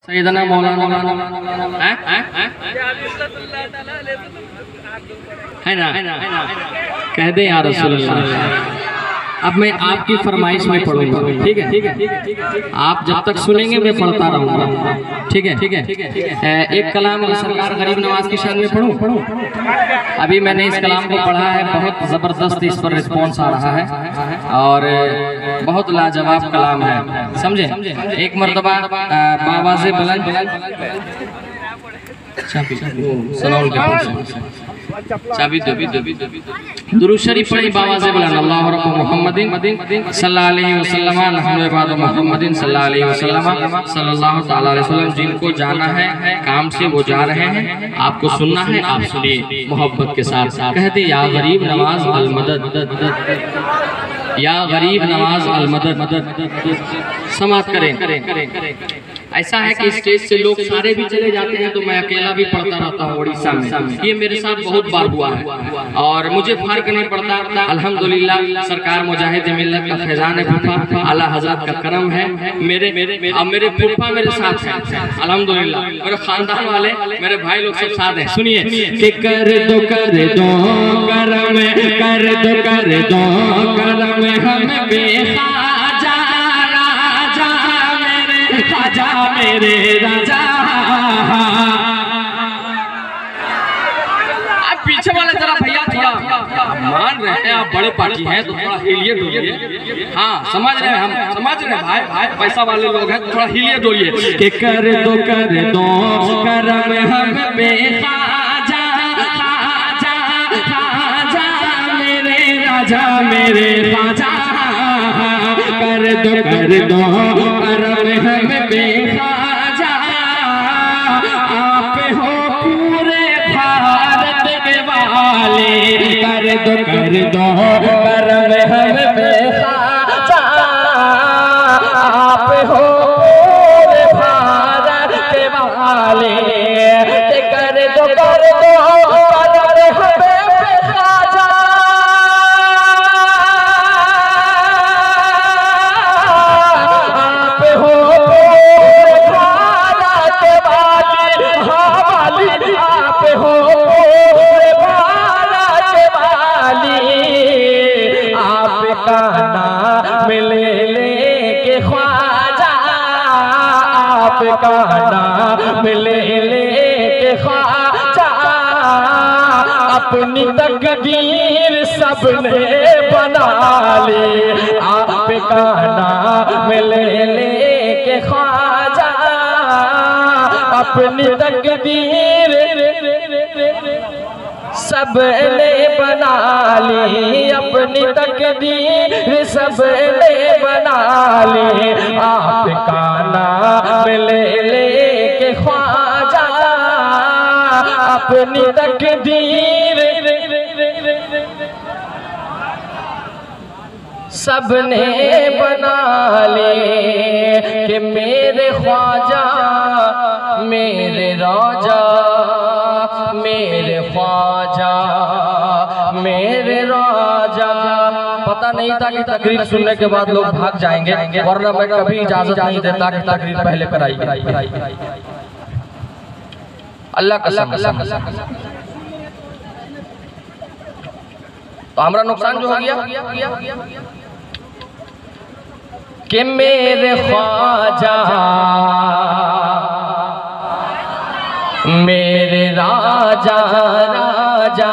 सैयदना मौलाना है ना, कह दे या रसूलुल्लाह। अब मैं आपकी फरमाइश में पढ़ूंगा, ठीक है? आप जब तक सुनेंगे मैं पढ़ता रहूंगा, ठीक है? एक कलाम सरकार गरीब नवाज की शान में पढ़ूं। अभी मैंने इस कलाम को पढ़ा है, बहुत ज़बरदस्त इस पर रिस्पॉन्स आ रहा है और बहुत लाजवाब कलाम है, समझे? एक मरतबा बाबा से बुलंद चाबी दुरूद शरीफ पढ़ी बाबा से बुलंद अल्लाह रब्बु मुहम्मदिन सल्लल्लाहु अलैहि वसल्लम नहनु इबादु मुहम्मदिन सल्लल्लाहु अलैहि वसल्लम सल्लल्लाहु तआला अलैहि वसल्लम। जिनको जाना है काम से वो जा रहे हैं, आपको सुनना है, आप सुनिए मोहब्बत के साथ। कहते या गरीब नवाज अल मदद, या गरीब नवाज अल मदद। समाप्त करें। ऐसा है कि स्टेज से लोग सारे भी चले जाते हैं तो मैं अकेला भी पढ़ता रहता हूँ उड़ीसा में। ये मेरे साथ बहुत बार हुआ है और मुझे फर्क नहीं पड़ता। अल्हम्दुलिल्लाह सरकार मुजाहिद मिल्लत का फैजान है, फूफा आला हजरत का करम है। मेरे फूफा मेरे साथ हैं अल्हम्दुलिल्लाह, मेरे खानदान वाले मेरे भाई लोग सब साथ हैं। सुनिए कि कर दो करम, हम बेखाजा राजा मेरे राजा। आप पीछे वाले जरा भैया थोड़ा मान रहे हैं, आप बड़े पार्टी हैं तो थोड़ा हिलिए डोलिए। हाँ समझ रहे हैं, हम समझ रहे हैं भाई, पैसा वाले लोग हैं तो थोड़ा हिलिए डोलिए। कि कर दो करम हम बेखाजा मेरे राजा मेरे राजा। कर दो करम हम बेखाजा, आप हो पूरे भारत के वाले। कर दो करम हम बेखाजा, आप हो पूरे भारत के वाले। कर दो करम हम बेखाजा, लेके ख्वाजा। अपनी तकदीर सबने बना ली, आपका नाम लेके ख्वाजा। अपनी तकदीर सबने बना ली, अपनी तकदीर सबने बना ली। आपका नाम लेके ख्वाजा, अपनी तकदीर सबने बना ली। कि मेरे ख्वाजा मेरे राजा, मेरे ख्वाजा मेरे राजा। पता नहीं था कि तकरीर सुनने के बाद लोग भाग जाएंगे, वरना मैं कभी इजाजत नहीं देता कि तकरीर पहले कराई। अल्लाह कसम तो हमारा नुकसान जो हो गया कि मेरे ख्वाजा मेरे राजा राजा